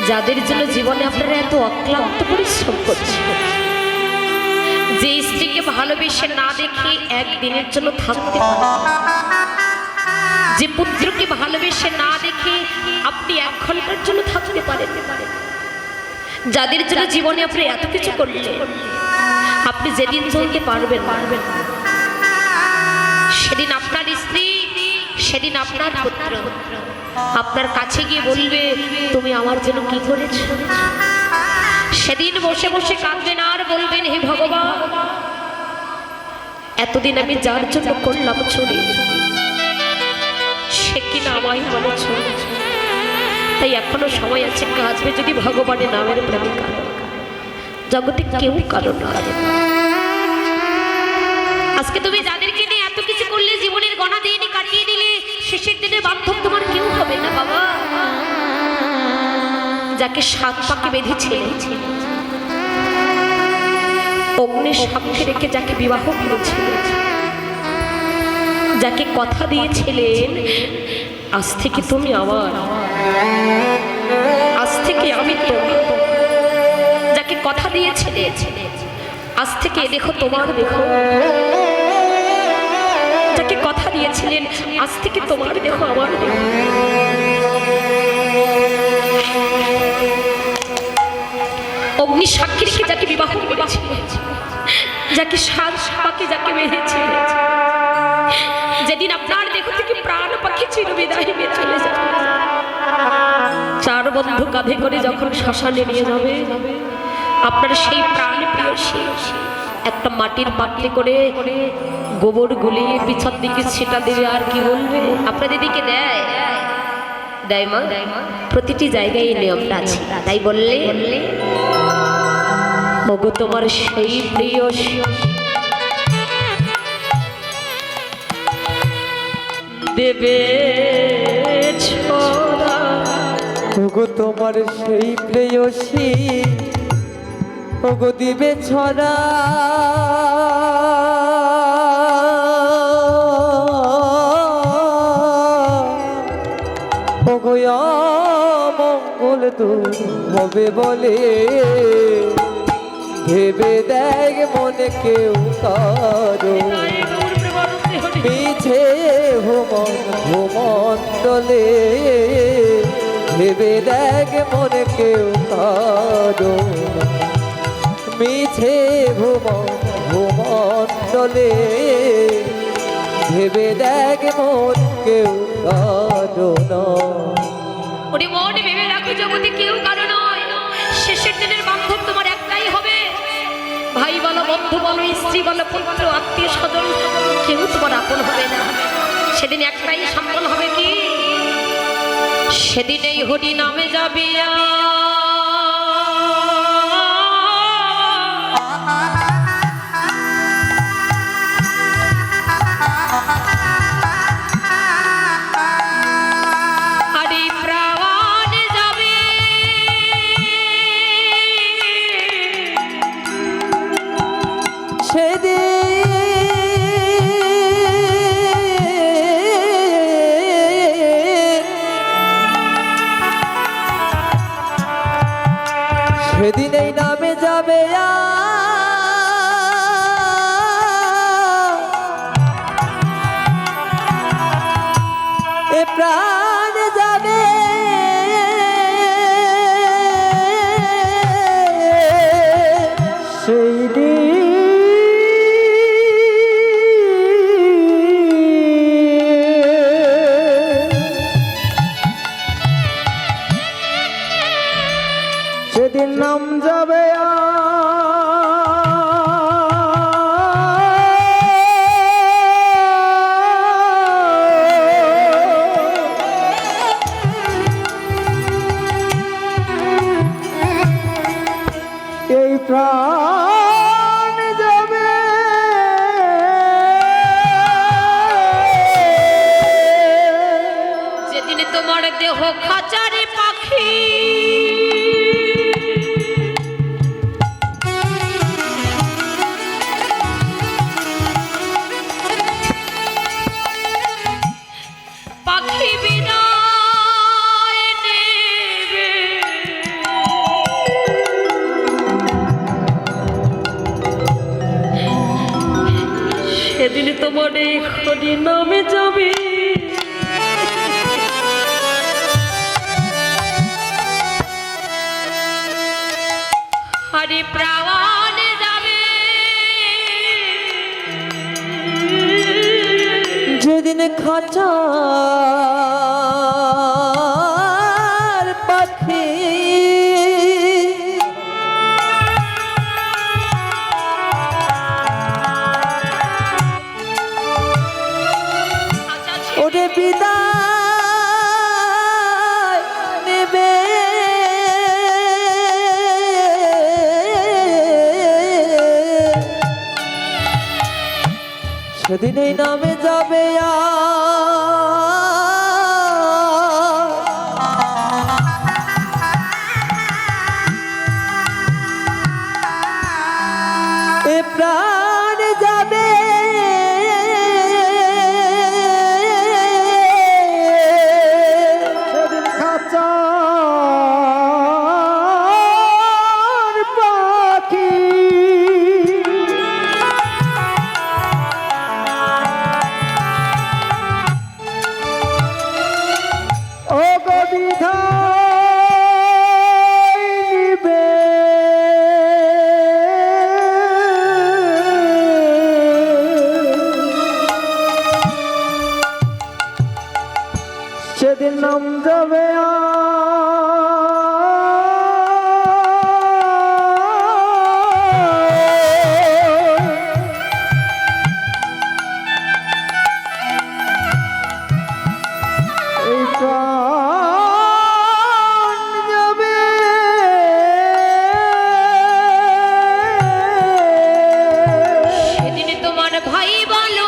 যাদের জন্য জীবনে আপনারা এত অক্লান্ত পরিশ্রম করছেন, যে স্ত্রীকে ভালোবেসে না দেখে একদিনের জন্য থাকতে পারেন, যে পুত্রকে ভালোবেসে না দেখে আপনি 1 ঘন্টার জন্য থাকতে পারেন, যাদের জন্য জীবনে আপনি এত কিছু করলেন, আপনি যেদিন চলতে পারবেন সেদিন আপনার স্ত্রী, সেদিন আপনার পুত্র আপনার কাছে গিয়ে বলবে তুমি আমার জন্য কি করেছো। সেদিন বসে বসে কাঁদবেন আর বলবেন হে ভগবান, এতদিন আমি যার জন্য করলাম চুরি, সে কিনা আমায় বলেছ। তাই এখনো সময় আছে, কাঁদবে যদি ভগবানের নামের প্রেমিকা। জগতে কেউ কারো না। আজকে তুমি যাদেরকে নিয়ে এত কিছু করলে, জীবনের গণা দিয়ে কাটিয়ে দিলে, শেষের দিনে বান্ধব তোমার কেউ হবে না বাবা। যাকে 7 পাকে বেঁধেছিলে, অগ্নির সাক্ষী রেখে যাকে বিবাহ করেছিলেন, যাকে কথা দিয়েছিলেন আজ থেকে তুমি আমার, আজ থেকে আমি তোমার, যাকে কথা দিয়েছিলে আজ থেকে দেখো তোমার, দেখো যাকে কথা দিয়েছিলেন আজ থেকে তোমার, দেখো আমার, দেখো। অগ্নি সাক্ষী রেখে যাকে বিবাহ করেছিলেন, যাকে 7 পাকে যাকে বেঁধেছে, যেদিন আপনার দেহ থেকে প্রাণ পাখি চিরবিদায় নিয়ে চলে যাবে, 4 বন্ধু কাঁধে করে যখন শ্মশানে নিয়ে যাবে, আপনার সেই প্রাণ প্রিয়সী একটা মাটির পাটলি করে গোবর গুলিয়ে পিছন দিকে ছিটা দেবে। আর কি বলবে, আপনাদের দিকে দেয় দেয় মা, প্রতিটি জায়গায় এই নিয়মটা আছে। তাই বললে ওগো তোমার সেই প্রিয়সী দেবে ছড়া, ওগো তোমার সেই প্রেয়সী ওগো দিবে ছড়া। ওগো মঙ্গল দূর হবে বলে ভেবে দেখ মনে কেউ কারো, মিছে ভূমণ্ডলে ভেবে দেখ মনে কেউ কারো, মিছে ভূমণ্ডলে ভেবে দেখ মন কেউ কারো না। ওরে মন ভেবে রাখো জগতে কেউ কারো নয়, শেষের দিনের বান্ধব তোমার একটাই হবে। ভাই বলো, বন্ধু বলো, স্ত্রী বলো, পুত্র, আত্মীয় স্বজন, কেউ তোমার আপন হবে না। সেদিন একটাই সম্বল হবে, কি সেদিন এই হরি নামে যাবে। সেদিন এই নামে যাবে এ প্রাণ যাবে, সেই দিন সেদিন নাম যাবে এই প্রাণ যাবে, যেদিন তোমার দেহ খাঁচারে পাখি হরি নামে যাবে হরি প্রাণে যাবে যেদিন খাঁচার পাখি ওরে বিদায় নেবে সেদিন এই নামে যাবে এ প্রাণ যাবে সেদিন খাঁচার পাখি ও বিধায় নিবে সেদিন নাম যাবে এই প্রাণ যাবে সেদিন তোমার ভাই বলো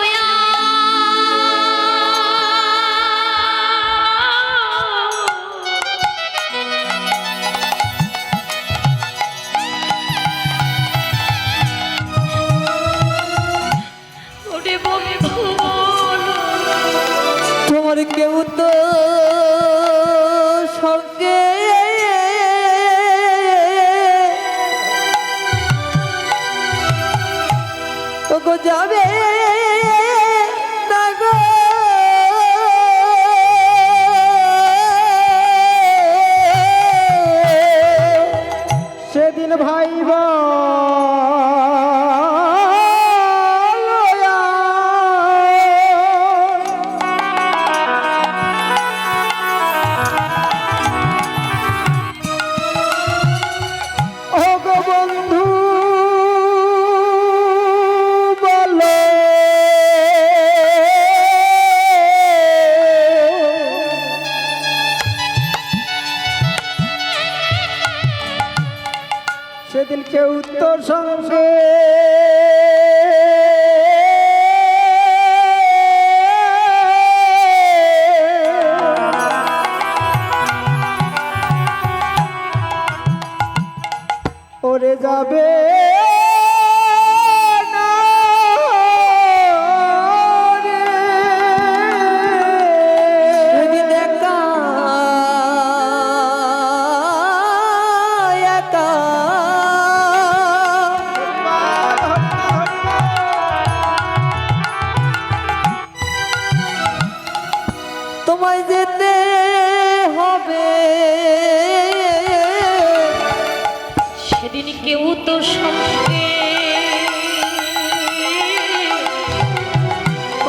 ওরে বন্ধু বলো তোমার কেউ তো সঙ্গে ওগো যাবে না গো সেদিন ভাই বন্ধু বলো সেদিন কেউ তোর সঙ্গে ওরে যাবে না রে। সেদিন একা একা তোমায় যেতে হবে সেদিন কেউ তো সঙ্গে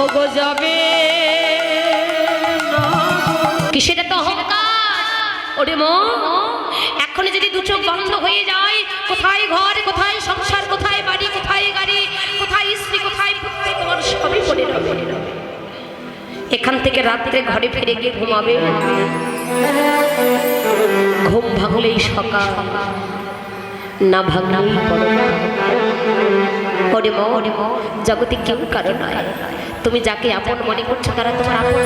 ওগো যাবে না কিসের তো অহংকার ওরে মন এখনই যদি দু চোখ বন্ধ হয়ে যায় কোথায় ঘর কোথায় সংসার কোথায় বাড়ি কোথায় গাড়ি কোথায় স্ত্রী কোথায় পুত্র তোমার সবই পড়ে রবে এখান থেকে রাত্রে ঘরে ফিরে গিয়ে ঘুমাবে ঘুম ভাঙলেই সকাল না ভাঙলেই পরকাল ওরে মা জগতে কেউ কারো নয় তুমি যাকে আপন মনে করছো তারা তোমার আপন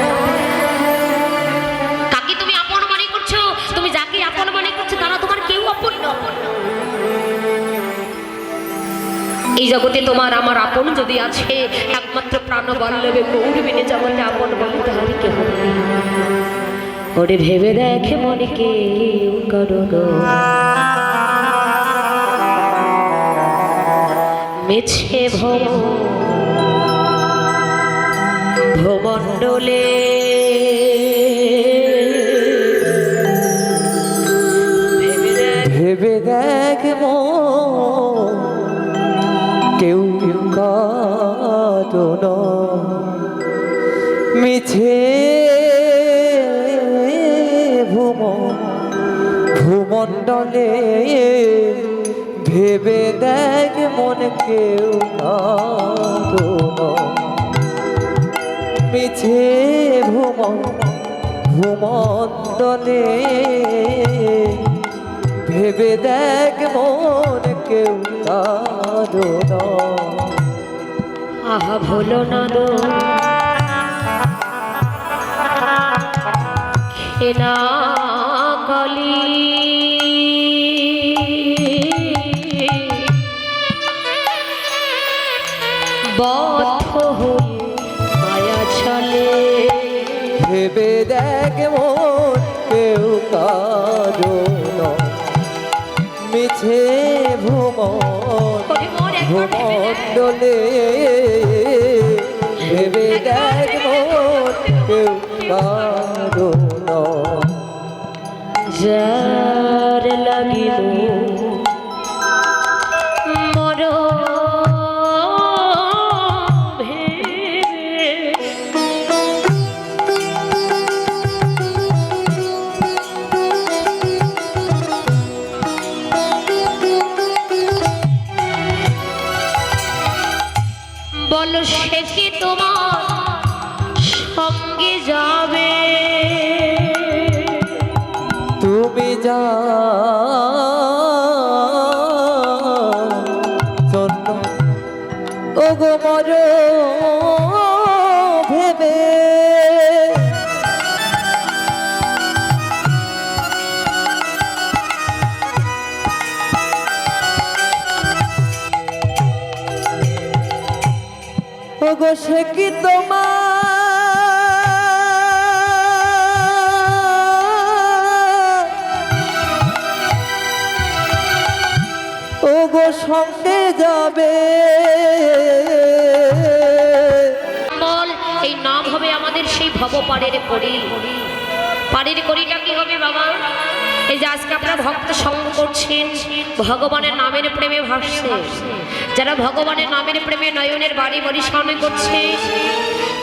কাকে তুমি আপন মনে করছো তুমি যাকে আপন মনে করছো তারা তোমার কেউ আপন নয় এই জগতে তোমার আমার আপন যদি আছে একমাত্র প্রাণ বল্লভে গৌরবিনে জগতে আপন বলে তাহার কেউ নেই ওরে ভেবে দেখে মনে কেউ করো গো মেছে ভব মন কেউ কাঁদো না মিছে ভূমণ্ডলে ভেবে দেখ মন কেউ কাঁদো না মিছে ভূমণ্ডলে ভেবে দেখ মন কেউ কাঁদো না আহা ভুলো না দো খেনা গলি বদ্ধ হয়ে মায়া চলে ভেবে দেখ মন কেউ কাঁদো না মিছে ভূমণ্ডলে ভেবে দেখ মন কেউ কাঁদো না যার লাগিল মর বলো সে কি তোমার সঙ্গে যাবে তুমি যা জন্য ও গো মর ভেবে ও গো সে কি তোমার ও গো সঙ্গে যাবে এই নাম হবে আমাদের সেই ভবপাড়ের করি পাড়ের করিটা কি হবে বাবা এই যে আজকে আপনারা ভক্ত সঙ্গ করছেন ভগবানের নামের প্রেমে ভাসছে যারা ভগবানের নামের প্রেমে নয়নের বাড়ি বরিশান করছে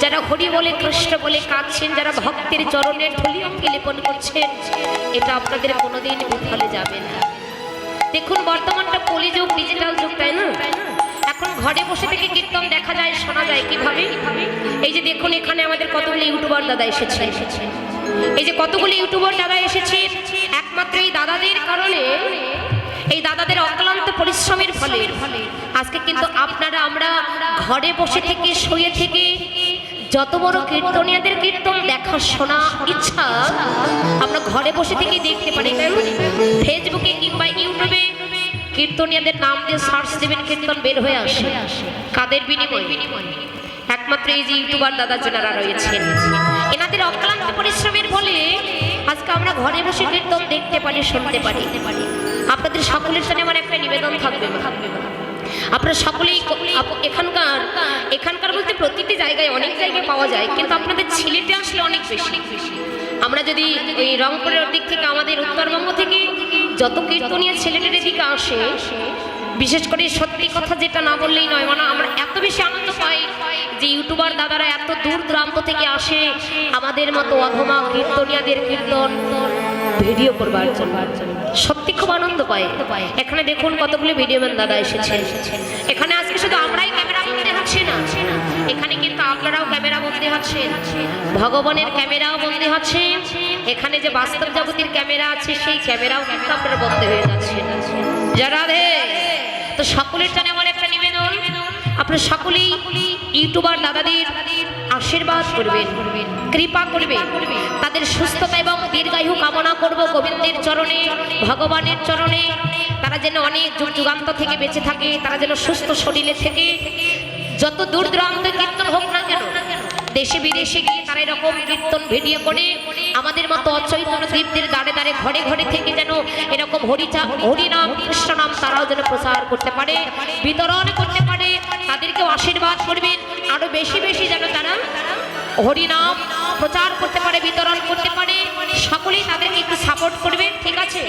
যারা হরি বলে কৃষ্ণ বলে কাঁদছেন যারা ভক্তের চরণের ধুলি অঙ্গে লেপন করছেন এটা আপনাদের কোনোদিন বিফলে যাবে না দেখুন বর্তমানটা কলিযুগ ডিজিটাল যুগ তাই না এখন ঘরে বসে থেকে কীর্তন দেখা যায় শোনা যায় কিভাবে এই যে দেখুন এখানে আমাদের কতগুলো ইউটিউবার দাদা এসেছে এই যে কতগুলো ইউটিউবার দাদা এসেছে একমাত্র এই দাদাদের কারণে এই দাদাদের অক্লান্ত পরিশ্রমের ফলে আজকে কিন্তু আপনারা আমরা ঘরে বসে থেকে শুয়ে থেকে যত বড় কীর্তনীয়দের কীর্তন দেখা শোনা ইচ্ছা আমরা ঘরে বসে থেকে দেখতে পারি ফেসবুকে কিংবা ইউটিউবে কীর্তনীয়দের নাম দিয়ে সার্চ দেবেন কীর্তন বের হয়ে আসে কাদের বিনিময়ে একমাত্র এই যে ইউটিউবার দাদা যারা রয়েছেন এনাদের অক্লান্ত পরিশ্রমের ফলে আজকে আমরা ঘরে বসে কীর্তন দেখতে পারি শুনতে পারি আপনাদের সকলের সাথে আমার একটা নিবেদন থাকবে আপনারা সকলেই এখানকার বলতে প্রতিটি জায়গায় অনেক জায়গায় পাওয়া যায় কিন্তু আপনাদের ছেলেতে আসলে অনেক বেশি আমরা যদি ওই রংপুরের দিক থেকে আমাদের উত্তরবঙ্গ থেকে যত কীর্তনীয় ছেলেদের দিকে আসে বিশেষ করে সত্যি কথা যেটা না বললেই নয় মানে আমরা এত বেশি আনন্দ পাই যে ইউটিউবার দাদারা এত দূর দূরান্ত থেকে আসে আমাদের মতো অধমা কীর্তনীয়দের কীর্তন ভিডিও করবার জন্য সত্যি খুব আনন্দ পায় এখানে দেখুন কতগুলো ভিডিওম্যান দাদা এসেছে এখানে আজকে শুধু আমরাই ক্যামেরা বন্দী হচ্ছি না এখানে কিন্তু আপনারাও ক্যামেরা বন্দী হচ্ছেন ভগবানের ক্যামেরাও বন্দী হচ্ছে এখানে যে বাস্তব জগতের ক্যামেরা আছে সেই ক্যামেরাও কিন্তু আপনারা বন্দী হয়ে যাচ্ছেন যারা তো সকলের জন্য আমার একটা নিবেদন আপনারা সকলেই ইউটিউবার দাদাদের আশীর্বাদ করবেন কৃপা করবেন তাদের সুস্থতা এবং দীর্ঘায়ু কামনা করব গোবিন্দের চরণে ভগবানের চরণে তারা যেন অনেক যুগ যুগান্ত থেকে বেঁচে থাকে তারা যেন সুস্থ শরীরে থেকে যত দূর দূরান্ত কীর্তন হোক না কেন দেশে বিদেশে গিয়ে তারা এরকম কীর্তন ভিডিও করে আমাদের মতো অচৈতন্য দ্বীপদের দাঁড়ে দাঁড়ে ঘরে ঘরে থেকে যেন এরকম হরিনাম কৃষ্ণ নাম তারাও যেন প্রচার করতে পারে বিতরণ করতে পারে তাদেরকেও আশীর্বাদ করবেন আরো বেশি বেশি যেন তারা হরিনাম প্রচার করতে পারে, বিতরণ করতে পারে, সকলেই তাদেরকে একটু সাপোর্ট করবেন, ঠিক আছে?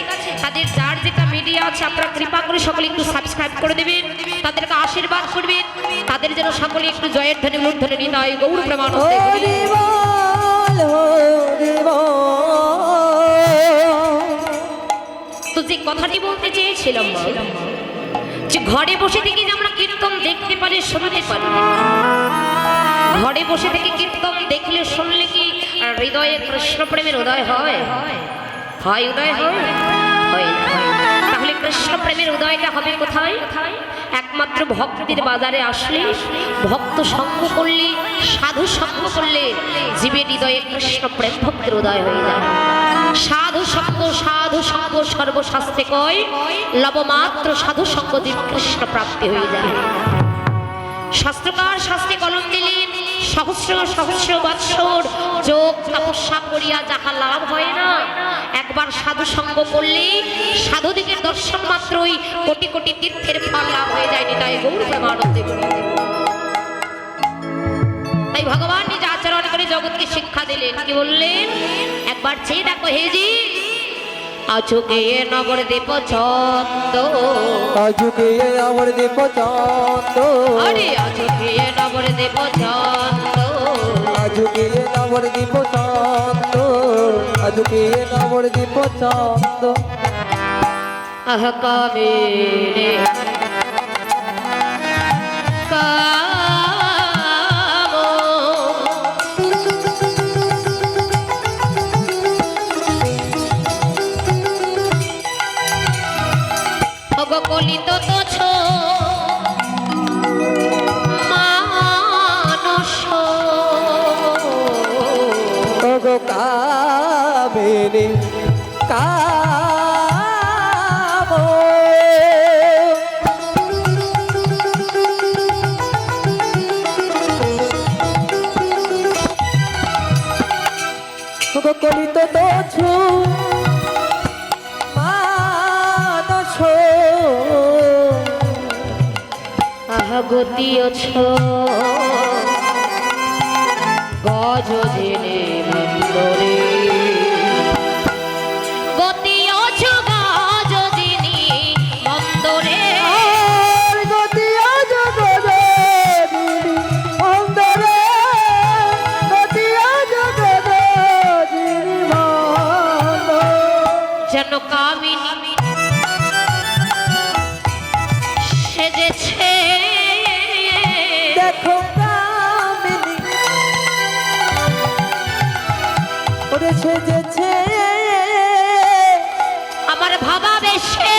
তাদের যার যেটা মিডিয়া আছে আপনারা কৃপা করে সকলে একটু সাবস্ক্রাইব করে দেবেন, তাদেরকে আশীর্বাদ করবেন, তাদের যেন সকলে একটু জয়ের ধ্বনি মূর্ধন্য নিতাই গৌর প্রেমানন্দে হরি। হরি বল হরি বল। তো যে কথাটি বলতে চেয়েছিলাম মা, যে ঘরে বসে থেকে যে আমরা কীর্তন দেখতে পারি, শুনতে পারি, ঘরে বসে থেকে কীর্তন দেখলে শুনলে কি হৃদয়ে কৃষ্ণ প্রেমের উদয় হয়? হয় উদয় হয়? হয় না। তাহলে কৃষ্ণ প্রেমের উদয়টা হবে কোথায়? একমাত্র ভক্তির বাজারে আসলে, ভক্ত সঙ্গ করলে, সাধু সঙ্গ করলে জীবের হৃদয়ে কৃষ্ণ প্রেম ভক্তির উদয় হয়ে যায়। সাধু সঙ্গ সর্বশাস্ত্রে কয়, লবমাত্র সাধু সঙ্গ জীব কৃষ্ণ প্রাপ্তি হয়ে যায়। শাস্ত্রকার শাস্ত্রে কলম দিলেন, সহস্র সহস্র বৎসর যোগ তপস্যা করিয়া যাহা লাভ হয় না, একবার সাধু সঙ্গ করলে সাধুদিগের দর্শন মাত্রই কোটি কোটি তীর্থের ফল লাভ হয়ে যায়। নিতাই গৌর প্রেমানন্দে হরি। তাই ভগবান নিজ আচরণ করে জগৎকে শিক্ষা দিলেন, কি বললেন? একবার চেয়ে দেখো হেজি, আজকে নগর দেব ছন্দ, আজকে আমার দীপ চাঁদ, আরে আজকে নগর দেব ছন্দ, আজকে আমার দীপ চাঁদ, আজকে আমার দীপ চাঁদ। আহ কামে কলিত তোছ মানস, ওগো কাবেরী কামো, ওগো কলিত তোছ মানস, গতিয়ছ গজ জেনে মন্দরে, গতিয়ছ গজ জেনে মন্দরে, যেন কামিনী সেজেছে, দেখো কামিনী ওরে সেজেছে, আমার ভাবা বেশে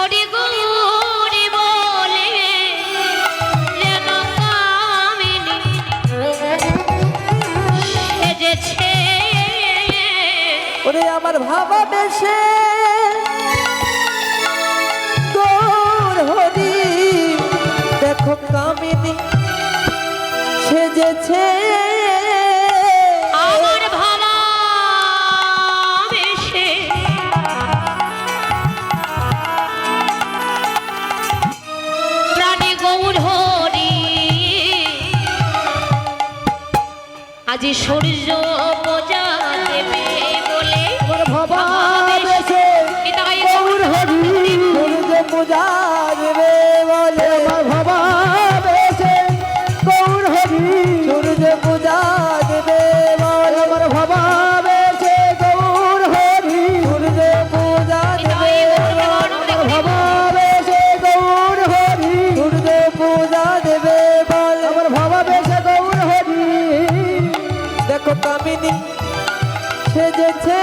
ওরে গৌরী বলে, যেন কামিনী সেজেছে, ওরে আমার ভাবা বেশে গৌর হরি, দেখো কামিনী সেজেছে, আমার ভাবা বেশে প্রাণী গৌর হরি, আজি সূর্য পূজা দেবে বলে, আমার ভাবা বেশে নিতাই গৌর হরি, সূর্য পূজা দেবে বলে, আমার ভাবা বেশে গৌর হরি, সূর্য পূজা দেবে বলে, আমার ভাবা বেশে গৌর হরি, সূর্য পূজা দেবে বলে, আমার ভাবা বেশে গৌর হরি, সূর্য পূজা দেবে বলে, আমার ভাবা বেশে গৌর হরি, দেখো কামিনী সেজেছে,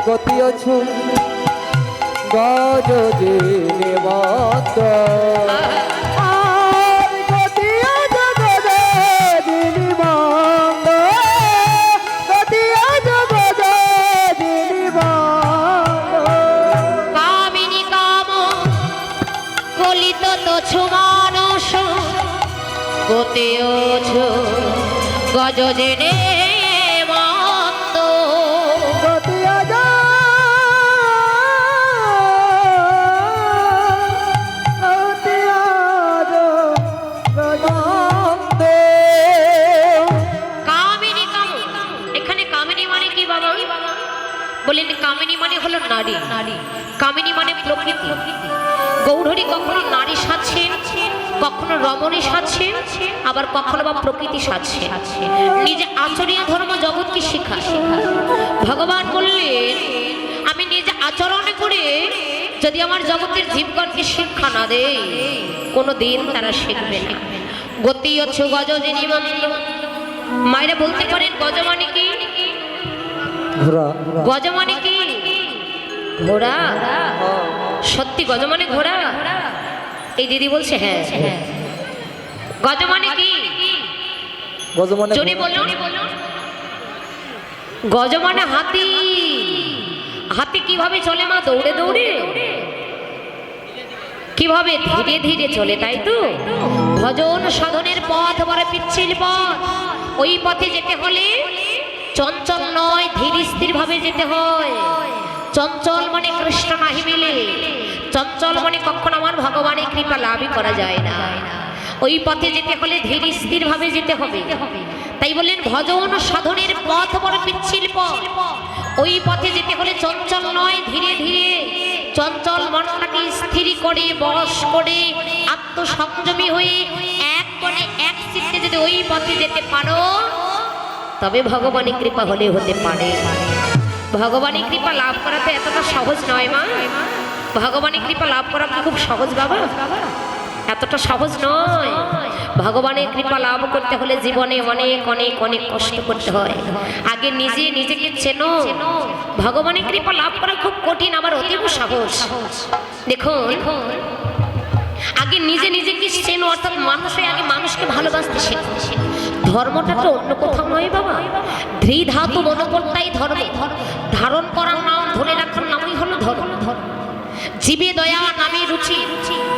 গতি অছু গজ দিনে মত, আর গতি অজ গজ দিনি মন্দ, গতি অজ গজ দিনি মন্দ। কামিনী কাম কলিত তোছ মানস, গতেয়ছ গজ জেনে মন্দ, গতি অজ বললেন কামিনী মানে হলো নারী, কামিনী মানে প্রকৃতি। গৌরহরি কখনো নারী সাজছেন, কখনো রমণী সাজছেন, আবার কখনো বা প্রকৃতি সাজছেন। নিজে আচরণীয় ধর্ম জগৎকে শেখায়। ভগবান বললেন আমি নিজে আচরণ করে যদি আমার জগতের জীবগণকে শিক্ষা না দেই, কোনোদিন তারা শিখবে না। গতি হচ্ছে গজ যিনি মন্দ। মায়েরা বলতে পারেন গজ মানে কি? ঘোড়া। গজ মানে কি? ঘোড়া। সত্যি গজ মানে ঘোড়া? এই দিদি বলছে হ্যাঁ। গজ মানে কি? গজ মানে জোরে বলুন। গজ মানে হাতি। হাতি কিভাবে চলে মা? দৌড়ে দৌড়ে। কিভাবে? ধীরে ধীরে চলে, তাই তো? ভজন সাধনের পথ বড় পিচ্ছিল পথ। ওই পথে যেতে হলে চঞ্চল নয়, ধীর স্থির ভাবে যেতে হয়। চঞ্চল মানে কৃষ্ণ নাহি মিলে, চঞ্চল মানে কখনো আমার ভগবানের কৃপা লাভই করা যায় না। ওই পথে যেতে হলে ধীর স্থির ভাবে যেতে হবে। তাই বললেন ভজন সাধনের পথ বড় পিচ্ছিল পথ। ওই পথে যেতে হলে চঞ্চল নয়, ধীরে ধীরে চঞ্চল মনটাকে স্থির করে বশ করে আত্মসংযমী হয়ে এক কোণে এক চিত্তে যদি ওই পথে যেতে পারো, তবে ভগবানের কৃপা হলে হতে পারে। ভগবানের কৃপা লাভ করা তো এতটা সহজ নয় মা। ভগবানের কৃপা লাভ করা কি খুব সহজ বাবা? এতটা সহজ নয়। ভগবানের কৃপা লাভ করতে হলে জীবনে অনেক অনেক অনেক কষ্ট করতে হয়। আগে নিজে নিজেকে চেনো। ভগবানের কৃপা লাভ করা খুব কঠিন, আবার অতীব সহজ। দেখুন, আগে নিজে নিজেকে চেনো, অর্থাৎ মানুষে আগে মানুষকে ভালোবাসতে শেখো। ধর্মটা তো অন্য কোথাও নয় বাবা। ধৃ ধাতু মনোপত্তাই ধর্ম। ধারণ করার নাম, ধরে রাখার নামই হলো ধর্ম। জীবে দয়া নামে রুচি,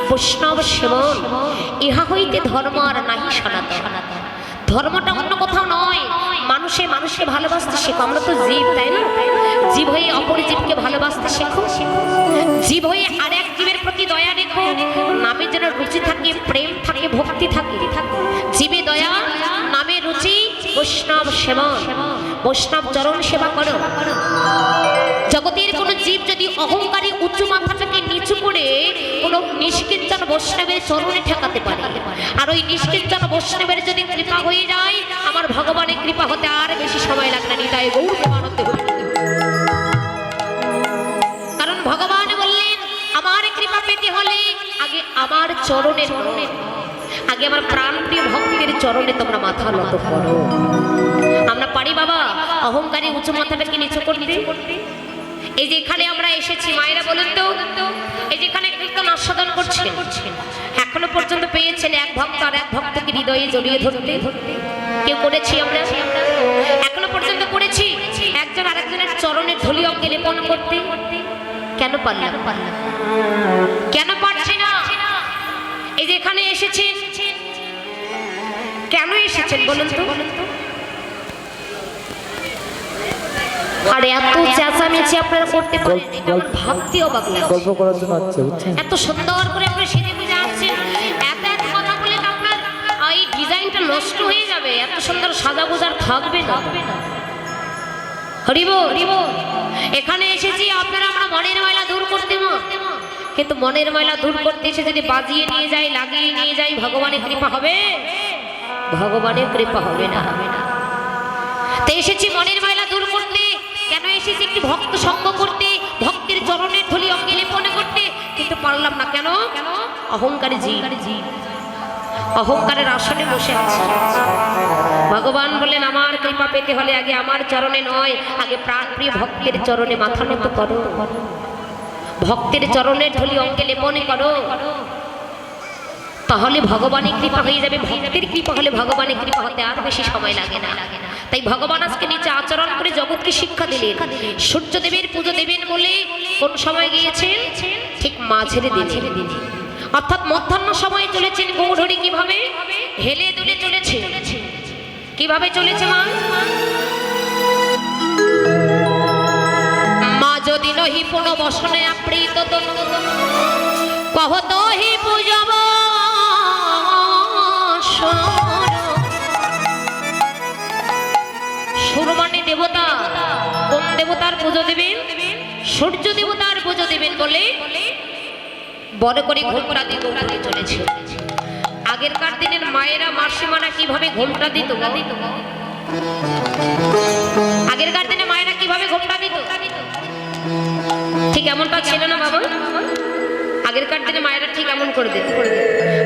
বৈষ্ণব সেবন, ইহা হইতে ধর্ম আর নাহি সনাতন। ধর্মটা অন্য কোথাও নয়, মানুষে মানুষকে ভালোবাসতে শেখো। আমরা তো জীব, তাই না? জীব হয়ে অপর জীবকে ভালোবাসতে শেখো। জীব হয়ে আর এক জীবের প্রতি দয়া রেখো। নামে যেন রুচি থাকে, প্রেম থাকে, ভক্তি থাকে। জীবে দয়া নামে রুচি, বৈষ্ণব সেবন, বৈষ্ণব চরণ সেবা করো। জগতের কোন জীব যদি অহংকারী উঁচু মাথাটাকে নিচু করে কোন নিষ্কিঞ্চন বৈষ্ণবের চরণে ঠেকাতে পারে, আর ওই নিষ্কিঞ্চন বৈষ্ণবের যদি কৃপা হয়ে যায়, আমার ভগবানের কৃপা হতে আর বেশি সময় লাগবে না। তাই গৌর প্রেমানন্দে হরি। কারণ ভগবান বললেন আমার কৃপা পেতে হলে আগে আমার চরণের, আগে আমার প্রাণপ্রিয় ভক্তের চরণে তোমরা মাথা নত করো। আমরা পারি বাবা অহংকারী উঁচু মাথাটাকে নিচু করতে? এই যে এখানে আমরা এসেছি, মায়েরা বলুন তো, এই যে এখানে কীর্তন আস্বাদন করছেন, এখনো পর্যন্ত পেয়েছেন এক ভক্ত আর এক ভক্তকে হৃদয়ে জড়িয়ে ধরতে? কেউ করেছি আমরা? এখনো পর্যন্ত করেছি একজন আরেকজনের চরণের ধুলি অঙ্গে লেপন করতে? কেন পারলাম? কেন পারছি না? এই যে এখানে এসেছেন, কেন এসেছেন বলুন তো? আর এত চেঁচামেচি আপনারা করতে পারেন, এটা আমার ভাবতে অবাক লাগে। গল্প করার জন্য হচ্ছে, বুঝছেন? এত সুন্দর করে আপনারা সেজে গুজে আসছেন, এত এত কথা বলে তো আপনার এই ডিজাইনটা নষ্ট হয়ে যাবে। এত সুন্দর সাজা গোজার থাকবে না। হরিব হরিব, এখানে এসেছি আপনারা আমরা মনের ময়লা দূর করতে, কিন্তু মনের ময়লা দূর করতে এসে যদি বাজিয়ে নিয়ে যাই, লাগিয়ে নিয়ে যাই, ভগবানের কৃপা হবে? ভগবানের কৃপা হবে না। তো এসেছি মনের ময়লা দূর করতে, কেন এসেছি একটি ভক্ত সঙ্গ করতে, ভক্তের চরণের ধুলি অঙ্গে লেপন করতে, কিন্তু পারলাম না। কেন? অহংকারী জীব, অহংকারের আসনে বসে আছে। ভগবান বলেন আমার কৃপা পেতে হলে আগে আমার চরণে নয়, আগে প্রাণপ্রিয় ভক্তের চরণে মাথা নত করো। ভক্তের চরণের ধুলি অঙ্গে লেপন করো, তাহলে ভগবানের কৃপা হয়ে যাবে। ভক্তের কৃপা হলে ভগবানের কৃপা হতে আর বেশি সময় লাগে না। তাই ভগবান আজকে নিচে আচরণ করে জগৎকে শিক্ষা দিলেন। সূর্যদেবের পুজো দেবেন বলে কোন সময় গিয়েছেন? ঠিক মাঝের দিনে, অর্থাৎ মধ্যাহ্ন সময় চলেছেন। গৌরহরি কিভাবে হেলে দুলে চলেছে, কিভাবে চলেছে মা? মা যদি নহি পুনঃ বসনে আপ্রীত তনু কহত হি পূজব সুর মানে দেবতা, কোন দেবতার পুজো দেবেন? সূর্য দেবতার পুজো দেবেন বলে বড় করে ঘোমটা দিয়ে দৌড়াতে চলেছে। আগেরকার দিনের মায়েরা মাসিমারা কিভাবে ঘোমটা দিত? আগেরকার দিনে মায়েরা কিভাবে ঘোমটা দিত? ঠিক এমনটা ছিল না বাবা? আগেরকার দিনে মায়েরা ঠিক এমন করে দিত।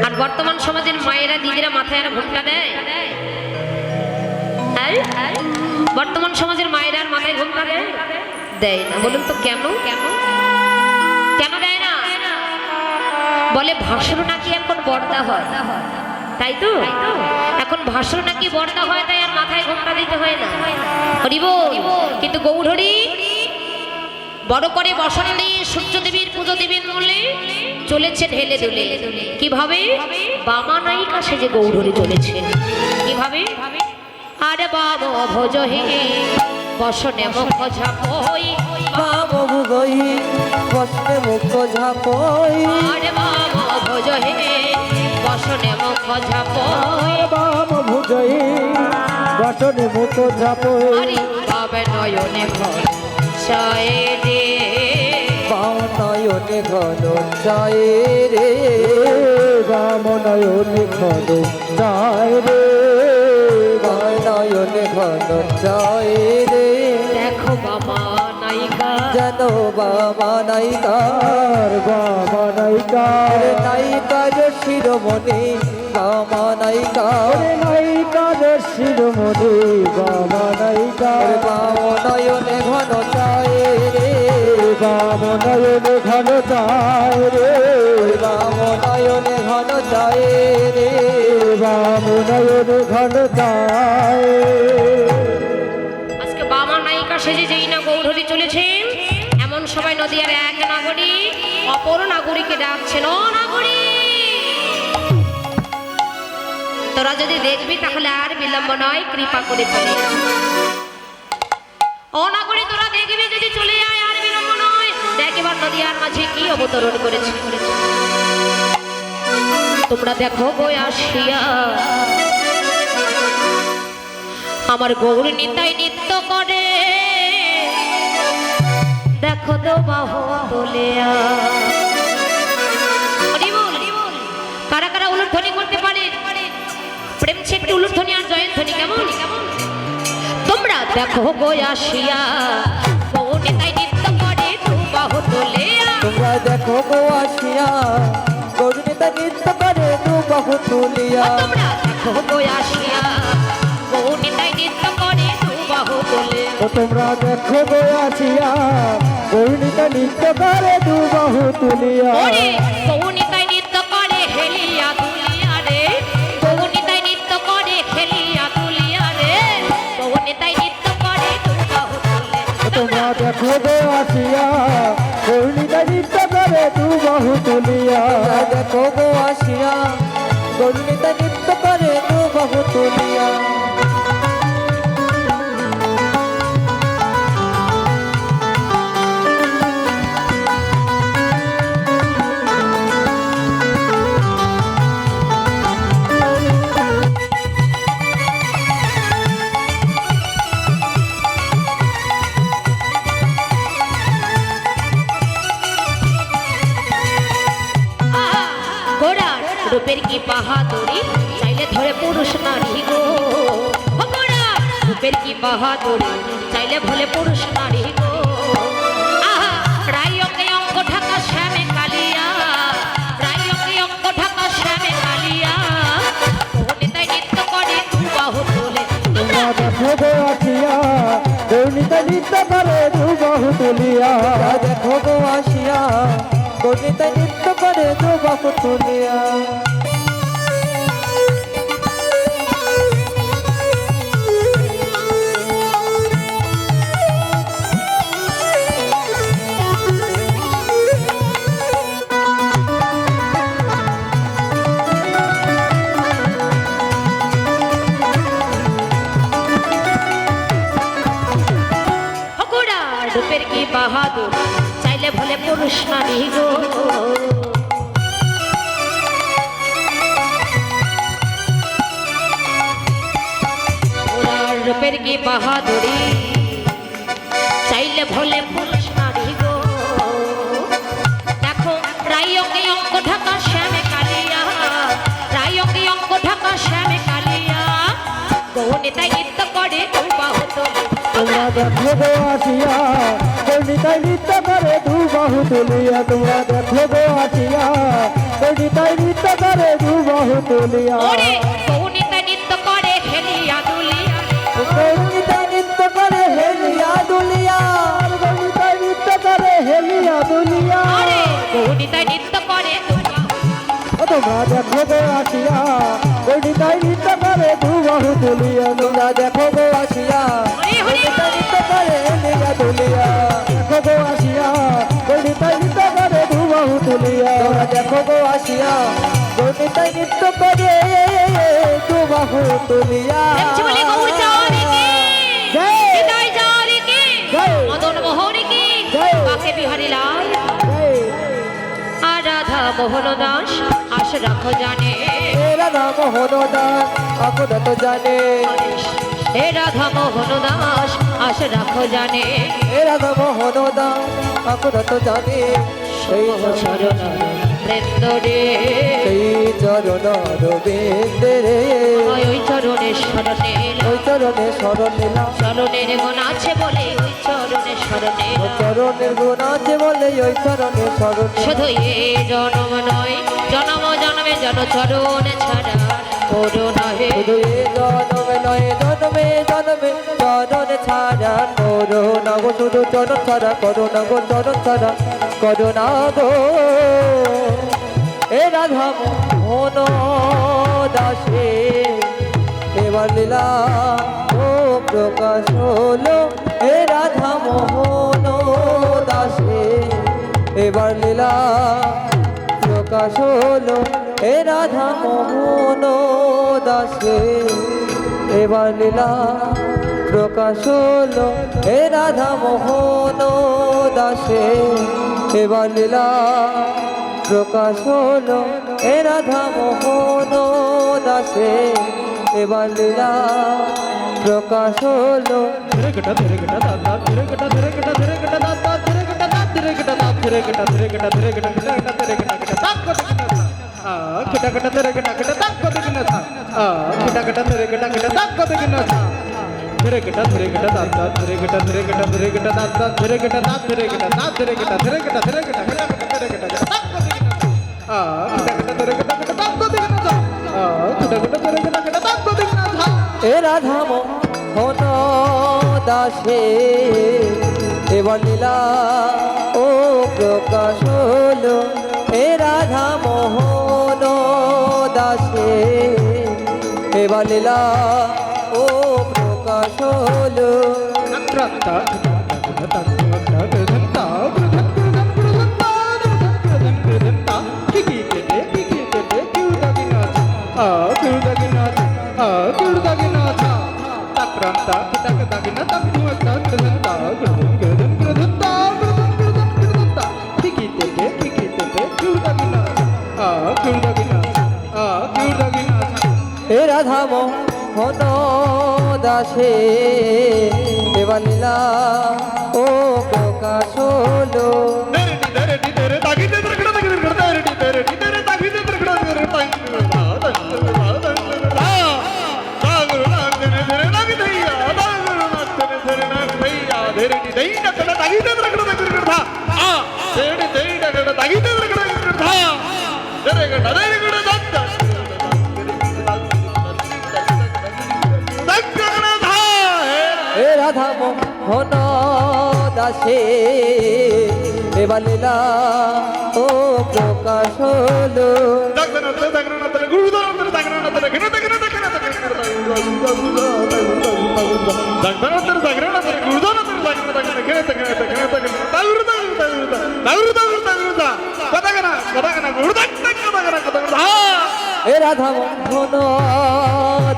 আর বর্তমান সমাজের মায়েরা দিদিরা মাথায় আর ঘোমটা দেয়? বর্তমান সমাজের মায়েরা আর মাথায় ঘোমটা দেয়? দেয় না। বলুন তো কেন? কেন কেন দেয় না? বলে ভাসুর নাকি এখন বর্দা হয়, তাই তো? এখন ভাসুর নাকি বর্দা হয়, তাই আর মাথায় ঘোমটা দিতে হয় না। হরি বল। কিন্তু গৌরহরি বড় করে বসন নিয়ে সূর্যদেবীর পুজো দিবেন বলে চলেছে ঢেলে ঢেলে। কিভাবে? বামা নায়িকা সেজে গৌরহরি চলেছে। কিভাবে? আরে বাবা ভোজ হে বসনে মুখ ঝাপই, বাবা ভুগই বসনে মুখ ঝাপই, আরে বাবা ভোজ হে বসনে মুখ ঝাপই, বাবা ভুগই বসনে মুখ ঝাপই, আরে বাবা নয়নে ঘর চায় রে, বাবা নয়নে ঘন চায় রে, বাবা নয়নে ঘন চায় রে, বাবা নয়নে ঘন চায় রে। দেখো বাবা নায়িকা যেন বাবা নায়িকার, বাবা নায়িকার নায়িকার শিরোমণি, বাবা নায়িকার নায়িকার শিরোমণি, বাবা নায়িকার বাবা নয়নে ঘন চায় রে, বাবা নয়নে ঘন চায় রে, বাবা নয়নে ঘন চায় রে, বাবা নয়নে ঘন চায়। আজকে বাবা নায়িকা সেজে যেই না গৌরহরি চলেছেন, এমন সবাই নদীয়ার এক নাগরিক অপর নাগরিকে ডাকছেন, ও নাগরিক তোরা যদি দেখবি তাহলে আর বিলম্ব নয়, কৃপা করে চলে যা। ও নাগরিক তোরা দেখবি যদি চলে যায় আর বিলম্ব নয়, দেখ এবার নদীয়ার মাঝে কি অবতরণ করেছে। তোমরা দেখো গো আসিয়া আমার গৌর নিতাই নৃত্য করে, দেখো তো বাহু তোলিয়া। কারা কারা উলুধ্বনি করতে পারে? প্রেম সে একটি উলুধ্বনি আর জয়ধ্বনি কেমন? তোমরা দেখো গো আসিয়া গৌর নিতাই নৃত্য করে, দু বাহু তোলিয়া। তোমরা দেখো গো আসিয়া গৌর নিতাই নৃত্য করে, দু বাহু তুলিয়া। তোমরা দেখো গো আসিয়া গৌর নিতাই নৃত্য করে, দু বাহু তোলে। তোমরা দেখো গো আসিয়া গৌর নিতাই নৃত্য করে, দু বাহু তুলিয়া। ওরে গৌর নিতাই নৃত্য করে হেলিয়া দুলিয়া রে, গৌর নিতাই নৃত্য করে হেলিয়া দুলিয়া রে, গৌর নিতাই নৃত্য করে দু বাহু তোলে। তোমরা দেখো গো আসিয়া গৌর নিতাই নৃত্য করে, দু বাহু তুলিয়া। দেখো গো আসিয়া গৌর নিতাই নৃত্য করে, দু বাহু তুলিয়া। গোড়ার রূপের কি বাহাদুরি, চাইলে ধরে পুরুষ নারী গো। ও গোড়ার রূপের কি বাহাদুরি, চাইলে ভোলে পুরুষ নারী গো। আহা রাই অঙ্গে অঙ্গ ঢাকা শ্যামে কালিয়া, রাই অঙ্গে অঙ্গ ঢাকা শ্যামে কালিয়া, গৌর নিতাই নৃত্য করে দু বাহু তোলে। তোমরা দেখো গো আসিয়া গৌর নিতাই নৃত্য করে, দু বাহু তুলিয়া। দেখো গো আসিয়া গৌর নিতাই নৃত্য করে, দু বাহু তুলিয়া। ও গোড়ার রূপের কি বাহাদুর, চাইলে ভোলে পুরুষ নারী গো। রূপের কি বাহাদুরি, চাইলে ভোলে পুরুষ নারী গো দেখো রায়কে অঙ্ক ঢাকা শ্যামে কালিয়া রায়কে অঙ্ক ঢাকা শ্যামে কালিয়া গৌনিতাই নৃত্য করে দু বাহু তুলে তোমরা দেখো গো আসিয়া গৌনিতাই নৃত্য করে দু বাহু তুলিয়া তোমরা দেখো গো আসিয়া গৌনিতাই নৃত্য করে দু বাহু তুলিয়া ওরে গৌনিতাই নৃত্য করে হেলিয়া দুলিয়া গৌনিতাই নৃত্য করে হেলিয়া দুলিয়া গৌনিতাই নৃত্য করে হেলিয়া দুলিয়া ওরে গৌনিতাই নৃত্য করে দু বাহু তোমরা দেখো গো আসিয়া গৌনিতাই নৃত্য করে দু বাহু তুলিয়া তোমরা দেখো গো আসিয়া গৌনিতাই নৃত্য করে হেলিয়া দুলিয়া দেখো গো আসিয়া গৌনিতাই নৃত্য করে দু বাহু তুলিয়া তোমরা দেখো গো আসিয়া গৌনিতাই নৃত্য করে দু বাহু তুলিয়া বলে গৌর চারি কি জয় হৃদয় চারি কি জয় মদন মোহন কি জয় বাকে বিহারী লাল জয় আর রাধা মোহন দাস আশ রাখো জানে রাধা মোহন দাস আপন তো জানে হে রাধা মোহন দাস আশ রাখো জানে রাধা মোহন দাস আপন তো জানে সেই চরণ বৃন্দ রে সেই চরণ রবীন্দ্র রে ওই চরণে শরণে ওই চরণে শরণ নিলাম চরণের গুণ আছে বলে ওই চরণে শরণে চরণের গুণ আছে বলে ওই চরণে শরণ শুধু এ জনম নয় জনম জন্মে জন চরণ ছাড়া করুণা হে শুধু এ জনমে নয় জনমে জনমে চরণ ছাড়া করুণা গো শুধু চরণ ছাড়া করুণা গো চরণ ছাড়া করুণা গো এ রাধা মোহন দাসে এবার লীলা ও প্রকাশ হলো এ রাধা মোহন দাসে এবার লীলা প্রকাশ হলো এ রাধা মোহন দাসে এবার লীলা প্রকাশ হলো এ রাধা মোহন দাসে এবার লীলা প্রকাশ হলো এ রাধা মোহন দাসে এবার লীলা প্রকাশ হলো এ রাধা মোহন দাসে এবার লীলা ও প্রকাশ হলো এ রাধা মোহন দাসে এবার লীলা ও প্রকাশ হলো এ রাধা মোহন দাসে এবার লীলা ও প্রকাশ হলো এ রাধা মোহন দাসে এবার লীলা ও প্রকাশ হলো এ রাধা মোহন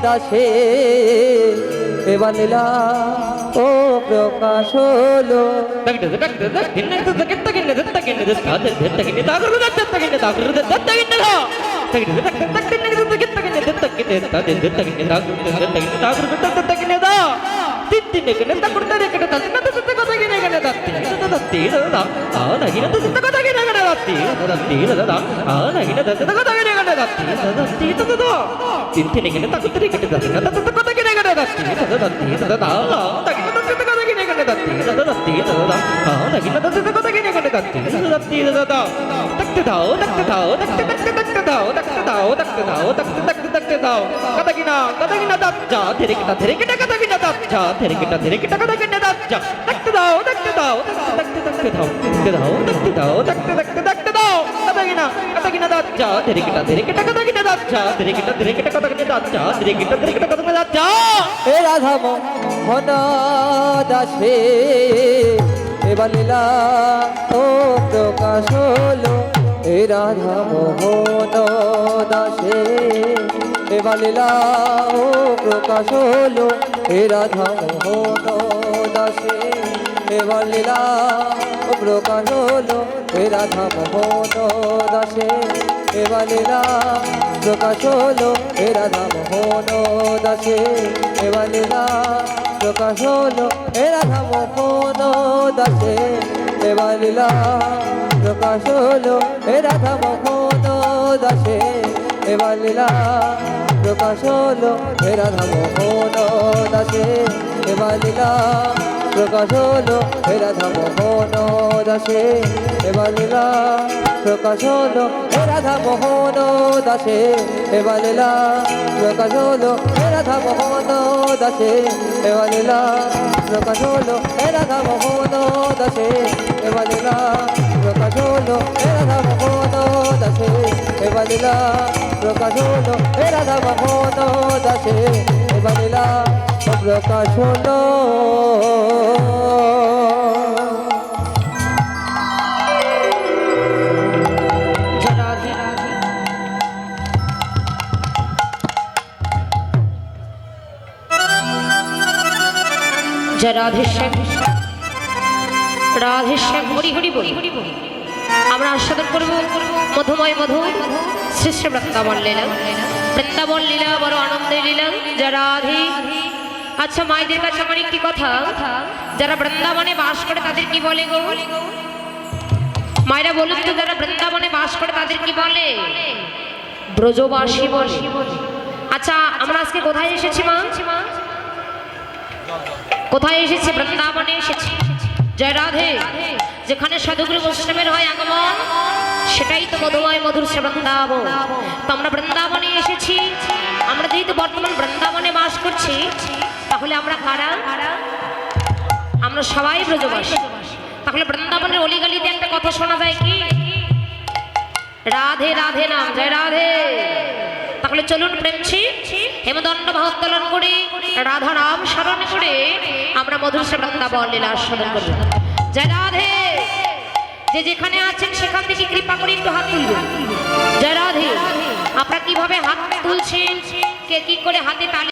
দাসে এবার লীলা ও প্রকাশ হলো কিনে গেলে দাঁড়তে দাঁড়তে দাদা নাগিনা দাঁড়তে কথা কিনে গেলে দাঁড়তে দাদা নাগিনা দাঁড়তে কথা কিনে গেলে দাঁড়তে দাদা তিন তিনে গেলে তাকে তিনে গেলে দাঁড়তে দাদা কথা কিনে গেলে দাঁড়তে দাদা নাগিনা দাঁড়তে কথা কিনে গেলে দাঁড়তে দাদা নাগিনা দাঁড়তে কথা কিনে গেলে দাঁড়তে দাদা দেখতে দাও দেখতে দাও দেখতে দেখতে দেখতে দাও দেখতে দাও দেখতে দাও দেখতে দেখতে দেখতে দাও কথা কিনা দাঁত যা ধীরে কিনা কথা কিনা দাঁত যা ধীরে কিনা কথা কিনা দাঁত যা দেখতে দাও দেখতে দাও দেখতে দেখতে দাও দেখতে দাও দেখতে দাও দেখতে দেখতে দেখতে দাও কথা কিনা দাঁত যা ধীরে কিনা কথা কিনা দাঁত যা ধীরে কিনা কথা কিনা দাঁত যা ধীরে কিনা কথা কিনা দাঁত যা হে রাধা মোহন দাসে এবার লীলা ও প্রকাশ হলো হে রাধা মোহন দাসে এবার লীলা ও প্রকাশ হলো হে রাধা মোহন দাসে এবার লীলা ও প্রকাশ হলো হে রাধা মোহন দাসে এবার লীলা প্রকাশ হলো হে রাধা মোহন দাসে এবার লীলা প্রকাশ হলো হে রাধা মোহন দাসে এবার লীলা প্রকাশ হলো হে রাধা মোহন দাসে এবার লীলা প্রকাশ হলো হে রাধা মোহন দাসে এবার লীলা প্রকাশ হলো হে রাধা মোহন দাসে এবার লীলা প্রকাশ হলো হে রাধা মোহন দাসে এবার লীলা প্রকাশ হলো হে রাধা মোহন দাসে এবার লীলা প্রকাশ হলো হে রাধা মোহন দাসে এবার লীলা প্রকাশ হলো হে রাধা মোহন দাসে এবার লীলা প্রকাশ হলো হে রাধা মোহন দাসে এবার লীলা প্রকাশ হলো जय राधे श्याम राधे श्याम हरि हरि बोली আমরা আস্বাদন করব মধুময় মধু শ্রী শ্রী বৃন্দাবন লীলা বড় আনন্দের লীলা জয় রাধে। আচ্ছা মায়েদের কাছে আমার একটি কথা, যারা বৃন্দাবনে বাস করে তাদের কি বলে গো মায়েরা বলুন তো, যারা বৃন্দাবনে বাস করে তাদের কি বলে? ব্রজবাসী বলে। আচ্ছা আমরা আজকে কোথায় এসেছি মা? কোথায় এসেছি? বৃন্দাবনে এসেছি। জয় রাধে। যেখানে সাধুগুরু বৈষ্ণবের হয় আগমন, সেটাই তো মধুময় মধুর শ্রী বৃন্দাবন। তো আমরা বৃন্দাবনে এসেছি। আমরা যেহেতু বর্তমান বৃন্দাবনে বাস করছি, তাহলে আমরা কারা? আমরা সবাই ব্রজবাসী। তাহলে বৃন্দাবনের অলিগলিতে একটা কথা শোনা যায় কি? রাধে রাধে নাম। জয় রাধে। তাহলে চলুন প্রেমছি হেমদণ্ড ভাগোত্তোলন করে রাধা নাম স্মরণ করে আমরা মধুর শ্রী বৃন্দাবন লীলা আস্বাদন করব। জয় রাধে। যে যেখানে আছেন সেখান থেকে কৃপা করে একটু হাত তুলবেন। জয় রাধে। আপনারা কিভাবে হাত তুলছেন, কে কি করে হাতে তালি